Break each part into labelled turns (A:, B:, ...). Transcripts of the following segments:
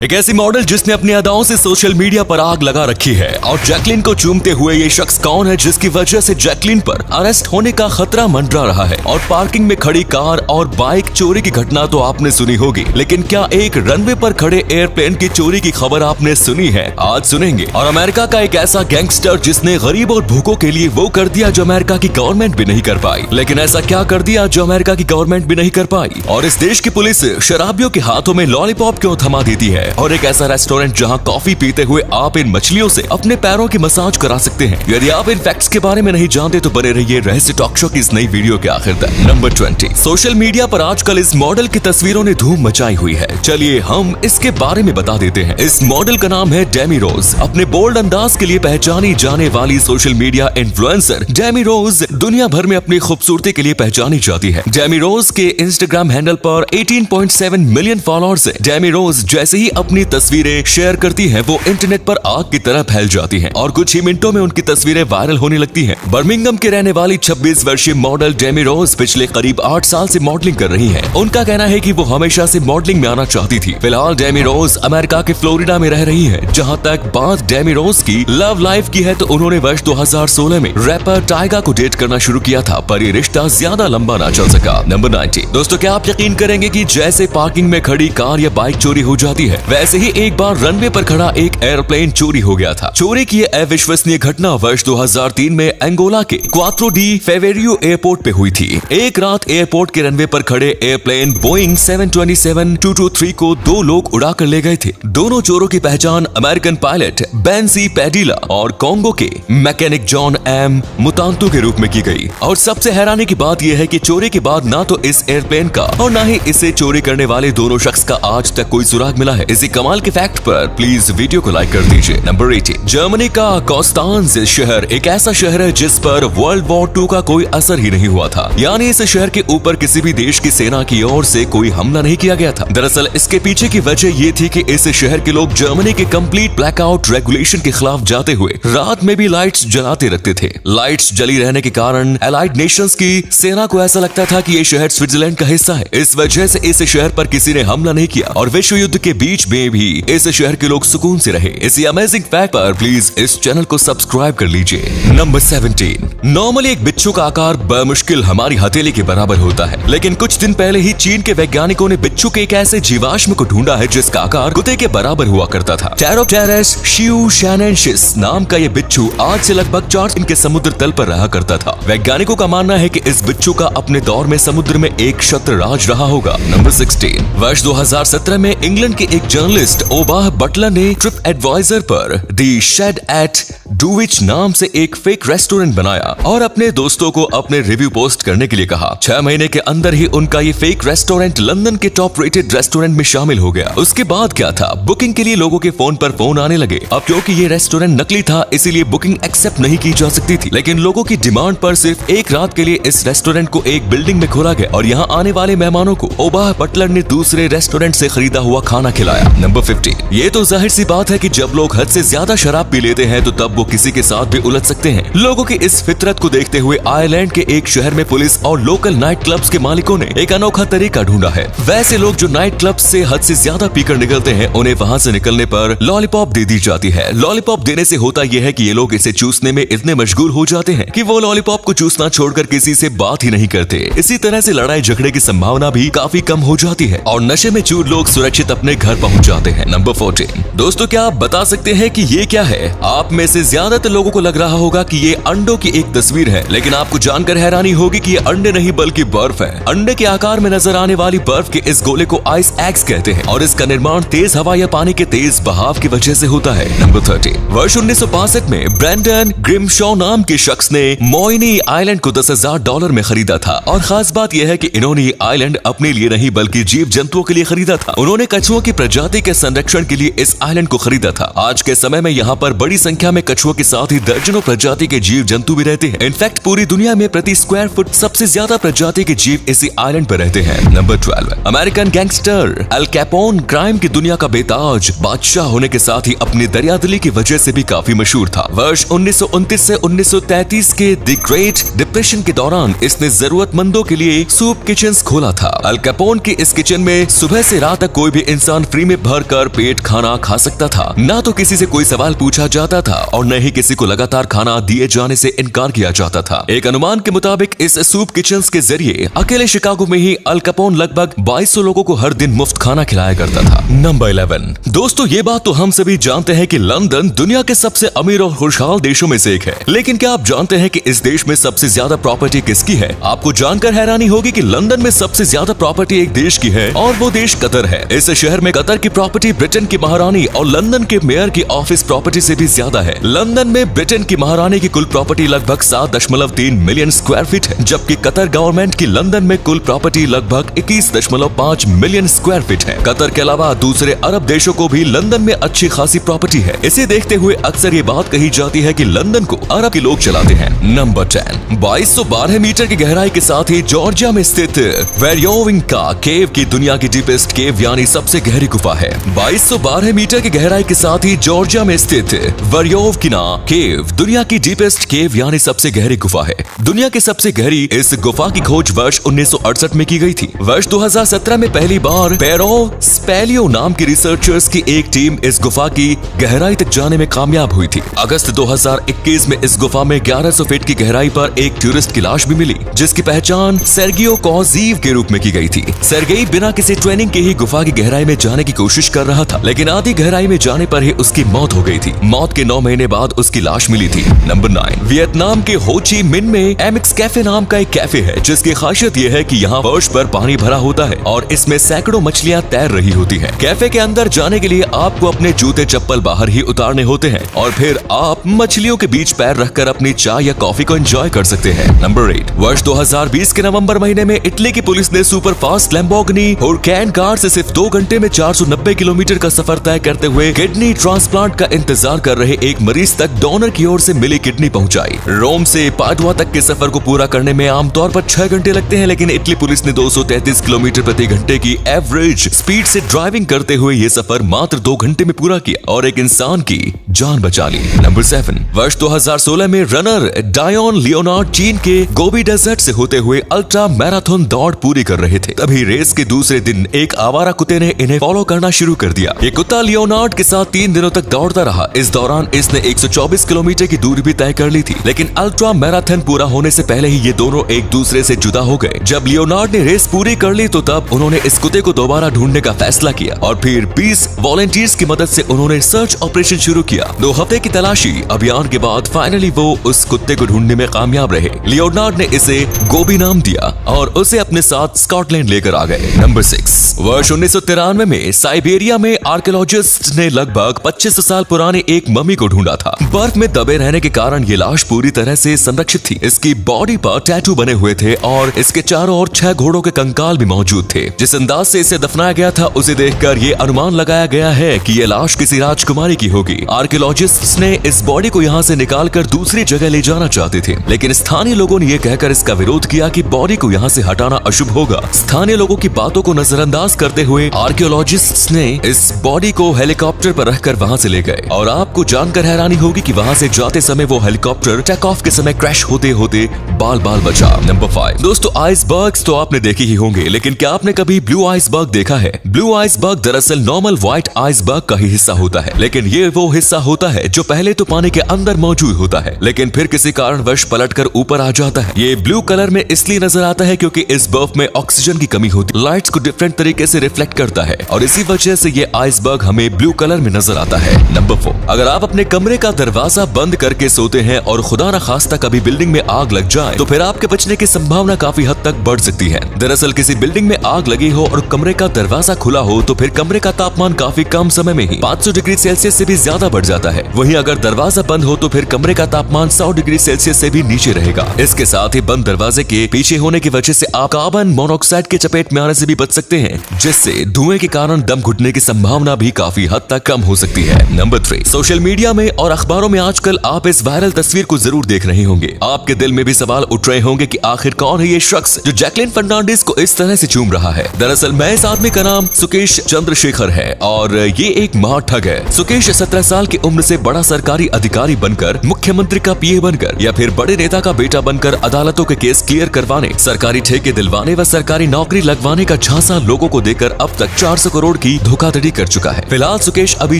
A: एक ऐसी मॉडल जिसने अपनी अदाओं से सोशल मीडिया पर आग लगा रखी है। और जैकलीन को चूमते हुए ये शख्स कौन है जिसकी वजह से जैकलीन पर अरेस्ट होने का खतरा मंडरा रहा है। और पार्किंग में खड़ी कार और बाइक चोरी की घटना तो आपने सुनी होगी, लेकिन क्या एक रनवे पर खड़े एयरप्लेन की चोरी की खबर आपने सुनी है? आज सुनेंगे। और अमेरिका का एक ऐसा गैंगस्टर जिसने गरीब और भूखों के लिए वो कर दिया जो अमेरिका की गवर्नमेंट भी नहीं कर पाई। लेकिन ऐसा क्या कर दिया जो अमेरिका की गवर्नमेंट भी नहीं कर पाई? और इस देश की पुलिस शराबियों के हाथों में लॉलीपॉप क्यों थमा देती है? और एक ऐसा रेस्टोरेंट जहां कॉफी पीते हुए आप इन मछलियों से अपने पैरों की मसाज करा सकते हैं। यदि आप इन फैक्ट्स के बारे में नहीं जानते तो बने रहिए रहस्य टॉक शो की इस नई वीडियो के आखिर तक। नंबर 20। सोशल मीडिया पर आजकल इस मॉडल की तस्वीरों ने धूम मचाई हुई है। चलिए हम इसके बारे में बता देते हैं। इस मॉडल का नाम है डेमी रोज। अपने बोल्ड अंदाज के लिए पहचानी जाने वाली सोशल मीडिया इन्फ्लुएंसर डेमी रोज दुनिया भर में अपनी खूबसूरती के लिए पहचानी जाती है। डेमी रोज के इंस्टाग्राम हैंडल पर 18.7 मिलियन फॉलोअर्स है। डेमी रोज जैसे ही अपनी तस्वीरें शेयर करती हैं, वो इंटरनेट पर आग की तरह फैल जाती हैं और कुछ ही मिनटों में उनकी तस्वीरें वायरल होने लगती हैं। बर्मिंघम के रहने वाली 26 वर्षीय मॉडल डेमी रोज पिछले करीब 8 साल से मॉडलिंग कर रही हैं। उनका कहना है कि वो हमेशा से मॉडलिंग में आना चाहती थी। फिलहाल डेमी रोज अमेरिका के फ्लोरिडा में रह रही है। जहां तक बात डेमी रोज की लव लाइफ की है तो उन्होंने वर्ष 2016 में रैपर टाइगा को डेट करना शुरू किया था, पर ये रिश्ता ज्यादा लंबा ना चल सका। नंबर 90। दोस्तों, क्या आप यकीन करेंगे कि जैसे पार्किंग में खड़ी कार या बाइक चोरी हो जाती है, वैसे ही एक बार रनवे पर खड़ा एक एयरप्लेन चोरी हो गया था। चोरी की अविश्वसनीय घटना वर्ष 2003 में अंगोला के क्वात्रो डी फेवेरियो एयरपोर्ट पे हुई थी। एक रात एयरपोर्ट के रनवे पर खड़े एयरप्लेन बोइंग 727-223 को 2 लोग उड़ा कर ले गए थे। दोनों चोरों की पहचान अमेरिकन पायलट बेन सी पैडिला और कॉन्गो के मैकेनिक जॉन एम मुतांतु के रूप में की गई। और सबसे हैरानी की बात यह है कि चोरी के बाद ना तो इस एयरप्लेन का और ना ही इसे चोरी करने वाले दोनों शख्स का आज तक कोई सुराग मिला है। इसी कमाल के फैक्ट पर प्लीज वीडियो को लाइक कर दीजिए। नंबर 80। जर्मनी का कॉन्स्टांज शहर एक ऐसा शहर है जिस पर वर्ल्ड वॉर 2 का कोई असर ही नहीं हुआ था। यानी इस शहर के ऊपर किसी भी देश की सेना की ओर से कोई हमला नहीं किया गया था। दरअसल इसके पीछे की वजह ये थी कि इस शहर के लोग जर्मनी के कंप्लीट ब्लैकआउट रेगुलेशन के खिलाफ जाते हुए रात में भी लाइट्स जलाते रखते थे। लाइट्स जली रहने के कारण एलाइड नेशंस की सेना को ऐसा लगता था कि ये शहर स्विट्जरलैंड का हिस्सा है। इस वजह से इस शहर पर किसी ने हमला नहीं किया और विश्व युद्ध के बीच में भी इस शहर के लोग सुकून से रहे। इसी अमेजिंग फैक्ट पर प्लीज इस चैनल को सब्सक्राइब कर लीजिए। नंबर 17। नॉर्मली एक बिच्छू का आकार बमुश्किल हमारी हथेली के बराबर होता है, लेकिन कुछ दिन पहले ही चीन के वैज्ञानिकों ने बिच्छू के एक ऐसे जीवाश्म को ढूंढा है जिसका आकार कुत्ते के बराबर हुआ करता था। टेरोप्टेरस शियूशैनेंसिस नाम का ये बिच्छू आज से लगभग 4 दिन के समुद्र तल पर रहा करता था। वैज्ञानिकों का मानना है कि इस बिच्छू का अपने दौर में समुद्र में एक छत्र राज रहा होगा। नंबर 16। वर्ष 2017 में इंग्लैंड के एक जर्नलिस्ट ओबाह बटलर ने ट्रिप एडवाइजर पर दी शेड एट डुविच नाम से एक फेक रेस्टोरेंट बनाया और अपने दोस्तों को अपने रिव्यू पोस्ट करने के लिए कहा। 6 महीने के अंदर ही उनका ये फेक रेस्टोरेंट लंदन के टॉप रेटेड रेस्टोरेंट में शामिल हो गया। उसके बाद क्या था, बुकिंग के लिए लोगों के फोन पर फोन आने लगे। अब क्योंकि ये रेस्टोरेंट नकली था इसीलिए बुकिंग एक्सेप्ट नहीं की जा सकती थी, लेकिन लोगों की डिमांड पर सिर्फ एक रात के लिए इस रेस्टोरेंट को एक बिल्डिंग में खोला गया और यहाँ आने वाले मेहमानों को ओबाह बटलर ने दूसरे रेस्टोरेंट से खरीदा हुआ खाना खिलाया। नंबर 50। ये तो जाहिर सी बात है कि जब लोग हद से ज्यादा शराब पी लेते हैं तो तब वो किसी के साथ भी उलझ सकते हैं। लोगों की इस फितरत को देखते हुए आयरलैंड के एक शहर में पुलिस और लोकल नाइट क्लब्स के मालिकों ने एक अनोखा तरीका ढूंढा है। वैसे लोग जो नाइट क्लब से हद से ज्यादा पीकर निकलते हैं उन्हें वहां से निकलने पर लॉलीपॉप दे दी जाती है। लॉलीपॉप देने से होता यह है कि ये लोग इसे चूसने में इतने मशगूल हो जाते हैं कि वो लॉलीपॉप को चूसना छोड़कर किसी से बात ही नहीं करते। इसी तरह से लड़ाई झगड़े की संभावना भी काफी कम हो जाती है और नशे में चूर लोग सुरक्षित अपने घर पहुंच जाते हैं। नंबर 14। दोस्तों, क्या आप बता सकते हैं कि ये क्या है? आप में से ज्यादातर लोगों को लग रहा होगा कि ये अंडों की एक तस्वीर है, लेकिन आपको जानकर हैरानी होगी कि ये अंडे नहीं बल्कि बर्फ है। अंडे के आकार में नजर आने वाली बर्फ के इस गोले को आइस एग्स कहते हैं और इसका निर्माण तेज हवा या पानी के तेज बहाव की वजह से होता है। नंबर 30। वर्ष 1965 में ब्रेंडन ग्रिमशॉ नाम के शख्स ने मोइनी आइलैंड को $10,000 में खरीदा था और खास बात यह है कि इन्होंने आइलैंड अपने लिए नहीं बल्कि जीव जंतुओं के लिए खरीदा था। उन्होंने कछुओं की प्रजाति के संरक्षण के लिए इस आइलैंड को खरीदा था। आज के समय में यहाँ पर बड़ी संख्या में कछुओं के साथ ही दर्जनों प्रजाति के जीव जंतु भी रहते हैं। इनफैक्ट पूरी दुनिया में प्रति स्क्वायर फुट सबसे ज्यादा प्रजाति के जीव इसी आइलैंड पर रहते हैं। Number 12। American gangster Al Capone crime की दुनिया का बेताज बादशाह होने के साथ ही अपनी दरियादिली की वजह से भी काफी मशहूर था। वर्ष 1929 से 1933 के द ग्रेट डिप्रेशन के दौरान इसने जरूरतमंदों के लिए सूप किचन्स खोला था। अल कैपोन की इस किचन में सुबह से रात तक कोई भी इंसान फ्री थाली में भरकर पेट खाना खा सकता था। ना तो किसी से कोई सवाल पूछा जाता था और न ही किसी को लगातार खाना दिए जाने से इनकार किया जाता था। एक अनुमान के मुताबिक इस सूप किचन्स के जरिए अकेले शिकागो में ही अल कैपोन लगभग 2200 लोगों को हर दिन मुफ्त खाना खिलाया करता था। नंबर 11। दोस्तों, ये बात तो हम सभी जानते हैं कि लंदन दुनिया के सबसे अमीर और खुशहाल देशों में से एक है, लेकिन क्या आप जानते हैं कि इस देश में सबसे ज्यादा प्रॉपर्टी किसकी है? आपको जानकर हैरानी होगी कि लंदन में सबसे ज्यादा प्रॉपर्टी एक देश की है और वो देश कतर है। इस शहर में कतर की प्रॉपर्टी ब्रिटेन की महारानी और लंदन के मेयर की ऑफिस प्रॉपर्टी से भी ज्यादा है। लंदन में ब्रिटेन की महारानी की कुल प्रॉपर्टी लगभग 7.3 मिलियन स्क्वायर फीट है, जबकि कतर गवर्नमेंट की लंदन में कुल प्रॉपर्टी लगभग 21.5 मिलियन स्क्वायर फीट है। कतर के अलावा दूसरे अरब देशों को भी लंदन में अच्छी खासी प्रॉपर्टी है। इसे देखते हुए अक्सर ये बात कही जाती है कि लंदन को अरब के लोग चलाते हैं। नंबर 10। 2212 मीटर की गहराई के साथ ही जॉर्जिया में स्थित वेरियोविंका केव की दुनिया की डीपेस्ट केव यानी सबसे गहरी गुफा है। 2212 मीटर की गहराई के साथ ही जॉर्जिया में स्थित वेरियोविंका केव दुनिया की डीपेस्ट केव यानी सबसे गहरी गुफा है। दुनिया की सबसे गहरी इस गुफा की खोज वर्ष 1968 में की गई थी। वर्ष 2017 में पहली बार पेरो स्पेलियो नाम की रिसर्चर्स की एक टीम इस गुफा की गहराई तक जाने में कामयाब हुई थी। अगस्त 2021 में इस गुफा में 1100 फीट की गहराई पर एक टूरिस्ट की लाश भी मिली, जिसकी पहचान सेर्गियो कोजीव के रूप में की गई थी। सेर्गेई बिना किसी ट्रेनिंग के ही गुफा की गहराई में जाने की कोशिश कर रहा था, लेकिन आधी गहराई में जाने पर ही उसकी मौत हो गई थी। मौत के 9 महीने बाद उसकी लाश मिली थी। नंबर 9। वियतनाम के हो ची मिन में एमिक्स कैफे नाम का एक कैफे है, जिसकी खासियत यह है कि यहाँ फर्श पर पानी भरा होता है और इसमें सैकड़ों मछलियाँ तैर रही होती हैं। कैफे के अंदर जाने के लिए आपको अपने जूते चप्पल बाहर ही उतारने होते हैं और फिर आप मछलियों के बीच पैर रखकर अपनी चाय या कॉफी को एंजॉय कर सकते हैं। नंबर 8। वर्ष 2020 के नवंबर महीने में इटली की पुलिस ने सुपर फास्ट लैम्बोर्गिनी हुरैकन कार से सिर्फ 2 घंटे में 490 किलोमीटर का सफर तय करते हुए किडनी ट्रांसप्लांट का इंतजार कर रहे एक मरीज तक डोनर की ओर से मिली किडनी पहुंचाई। रोम से पादुआ तक के सफर को पूरा करने में आमतौर पर 6 घंटे लगते हैं, लेकिन इटली पुलिस ने 233 किलोमीटर प्रति घंटे की एवरेज स्पीड से ड्राइविंग करते हुए ये सफर मात्र 2 घंटे में पूरा किया और एक इंसान की जान बचा ली। नंबर 7। वर्ष 2016 में रनर डायोन लियोनार्ड चीन के गोबी डेजर्ट से होते हुए अल्ट्रा मैराथन दौड़ पूरी कर रहे थे। तभी रेस के दूसरे दिन एक आवारा कुत्ते ने इन्हें फॉलो करना शुरू कर दिया। ये कुत्ता लियोनार्ड के साथ 3 दिनों तक दौड़ता रहा। इस दौरान इसने 124 किलोमीटर की दूरी भी तय कर ली थी, लेकिन अल्ट्रा मैराथन पूरा होने से पहले ही ये दोनों एक दूसरे से जुदा हो गए। जब लियोनार्ड ने रेस पूरी कर ली तो तब उन्होंने इस कुत्ते को दोबारा ढूंढने का फैसला किया और फिर 20 वॉलंटियर्स की मदद से उन्होंने सर्च ऑपरेशन शुरू किया। 2 हफ्ते की तलाशी अभियान के बाद फाइनली वो उस कुत्ते को ढूंढने में कामयाब रहे। लियोनार्ड ने इसे गोबी नाम दिया और उसे अपने साथ स्कॉटलैंड लेकर आ गए। नंबर 6। वर्ष 1993 में साइबेरिया में आर्कियोलॉजिस्ट ने लगभग 2500 साल पुराने एक मम्मी को ढूंढा था। बर्फ में दबे रहने के कारण ये लाश पूरी तरह से संरक्षित थी। इसकी बॉडी पर टैटू बने हुए थे और इसके चारों ओर 6 घोड़ों के कंकाल भी मौजूद थे। जिस अंदाज से इसे दफनाया गया था उसे देखकर ये अनुमान लगाया गया है कि ये लाश किसी राजकुमारी की होगी। आर्कियोलॉजिस्ट्स ने इस बॉडी को यहाँ से निकालकर दूसरी जगह ले जाना चाहते थे, लेकिन स्थानीय लोगों ने यह कहकर इसका विरोध किया कि बॉडी को यहाँ से हटाना अशुभ होगा। स्थानीय लोगों की बातों को नजरअंदाज करते हुए आर्कियोलॉजिस्ट्स ने इस बॉडी को हेलीकॉप्टर पर रखकर वहाँ से ले गए और आपको जानकर हैरानी होगी कि वहाँ से जाते समय वो हेलीकॉप्टर टेक ऑफ के समय क्रैश होते होते बाल बाल बचा। नंबर 5। दोस्तों, आइसबर्ग्स तो आपने देखे ही होंगे, लेकिन क्या आपने कभी ब्लू आइसबर्ग देखा है? ब्लू आइसबर्ग दरअसल नॉर्मल व्हाइट आइसबर्ग का ही हिस्सा होता है, लेकिन ये वो हिस्सा होता है जो पहले तो पानी के अंदर मौजूद होता है, लेकिन फिर किसी कारणवश पलटकर ऊपर आ जाता है। ये ब्लू कलर में इसलिए नजर आता है क्योंकि इस बर्फ में ऑक्सीजन की कमी होती है, लाइट्स को डिफरेंट तरीके से रिफ्लेक्ट करता है और इसी वजह से ये आइसबर्ग हमें ब्लू कलर में नजर आता है। नंबर 4। अगर आप अपने कमरे का दरवाजा बंद करके सोते हैं और खुदा न खास्ता कभी बिल्डिंग में आग लग जाए तो फिर आपके बचने की संभावना काफी हद तक बढ़ सकती है। दरअसल किसी बिल्डिंग में आग लगी हो और कमरे का दरवाजा खुला हो तो फिर कमरे का तापमान काफी कम समय में ही 500 डिग्री सेल्सियस से भी ज्यादा बढ़ जाता है। वहीं अगर दरवाजा बंद हो तो फिर कमरे का तापमान 100 डिग्री सेल्सियस से भी नीचे रहेगा। इसके साथ ही बंद दरवाजे के पीछे होने की वजह से आप कार्बन मोनोऑक्साइड के चपेट में आने से भी बच सकते हैं, जिससे धुएं के कारण दम घुटने की संभावना भी काफी हद तक कम हो सकती है। नंबर 3। सोशल मीडिया में और अखबारों में आजकल आप इस वायरल तस्वीर को जरूर देख रहे होंगे। आपके दिल में भी सवाल उठ रहे होंगे कि आखिर कौन है ये शख्स जो जैकलिन फर्नांडिस को इस तरह से चूम रहा है। दरअसल मैं इस आदमी का नाम सुकेश चंद्रशेखर है और ये एक महाठग है। सुकेश 17 साल की उम्र से बड़ा सरकारी अधिकारी बनकर, मुख्यमंत्री का पीए बनकर या फिर बड़े नेता का बेटा बनकर अदालतों के केस क्लियर करवाने, सरकारी ठेके दिलवाने व सरकारी नौकरी लगवाने का झांसा लोगों को देकर अब तक 400 करोड़ की धोखाधड़ी कर चुका है। फिलहाल सुकेश अभी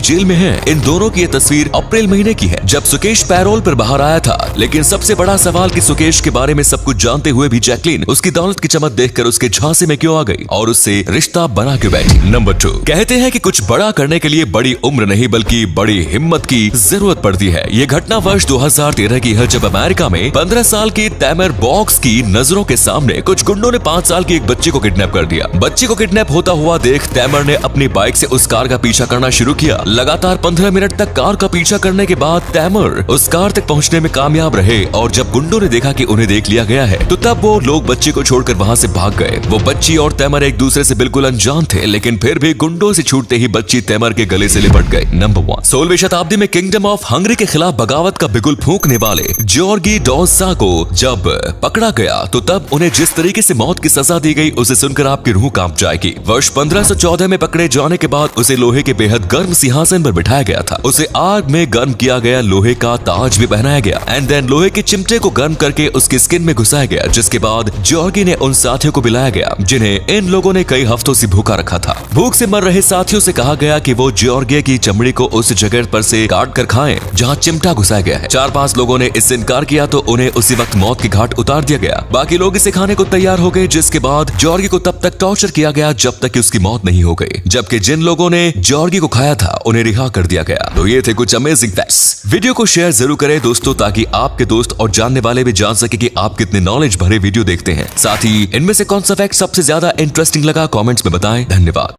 A: जेल में है। इन दोनों की ये तस्वीर अप्रैल महीने की है, जब सुकेश पैरोल पर बाहर आया था। लेकिन सबसे बड़ा सवाल कि सुकेश के बारे में सब कुछ जानते हुए भी जैकलीन उसकी दौलत की चमक देखकर उसके झांसे में क्यों आ गई और उससे रिश्ता बना के बैठी। नंबर 2, कहते हैं कि कुछ बड़ा करने के लिए बड़ी उम्र नहीं बल्कि बड़ी हिम्मत की जरूरत पड़ती है। ये घटना वर्ष 2013 की है, जब अमेरिका में 15 साल की तैमर बॉक्स की नजरों के सामने कुछ गुंडों ने 5 साल की एक बच्ची को किडनैप कर दिया। बच्ची को किडनैप होता हुआ देख तैमर ने अपनी बाइक से उस कार का पीछा करना शुरू किया। लगातार 15 मिनट तक कार का पीछा करने के बाद तैमर उस कार तक पहुंचने में कामयाब रहे और जब गुंडों ने देखा कि उन्हें देख लिया गया है तो तब वो लोग बच्ची को छोड़कर वहां से भाग गए। वो बच्ची और तैमर एक दूसरे से बिल्कुल अनजान थे, लेकिन फिर भी गुंडों से छूटते ही बच्ची तैमर के गले से लिपट गई। नंबर 1, 16वीं शताब्दी में किंगडम ऑफ हंगरी के खिलाफ बगावत का बिगुल फूंकने वाले जॉर्गी डॉसा को जब पकड़ा गया तो तब उन्हें जिस तरीके से मौत की सजा दी गई उसे सुनकर आपकी रूह कांप जाएगी। वर्ष 1514 में पकड़े जाने के बाद उसे लोहे के बेहद गर्म सिंहासन पर बिठाया गया था। उसे आग में गर्म किया गया लोहे का ताज भी पहनाया गया एंड देन लोहे के चिमटे को गर्म करके उसकी स्किन में घुसाया गया, जिसके बाद जॉर्गी ने उन साथियों को बुलाया गया जिन्हें इन लोगों ने कई हफ्तों से भूखा रखा था। भूख से मर रहे साथियों से कहा गया कि वो जॉर्गी की चमड़ी को उस जगह पर से काट कर खाएं जहां चिमटा घुसाया गया है। 4-5 लोगों ने इससे इनकार किया तो उन्हें उसी वक्त मौत की घाट उतार दिया गया। बाकी लोग इसे खाने को तैयार हो गए, जिसके बाद जॉर्गी को तब तक टॉर्चर किया गया जब तक कि उसकी मौत नहीं हो गई, जबकि जिन लोगों ने जॉर्गी को खाया था उन्हें रिहा कर दिया गया। तो ये थे कुछ अमेजिंग फैक्ट्स। वीडियो को शेयर जरूर करें दोस्तों, ताकि आपके दोस्त और जानने वाले भी जान सके कि आप कितने नॉलेज भरे वीडियो देखते हैं। साथ ही इनमें से कौन सा फैक्ट सबसे ज्यादा इंटरेस्टिंग लगा कमेंट्स में बताएं। धन्यवाद।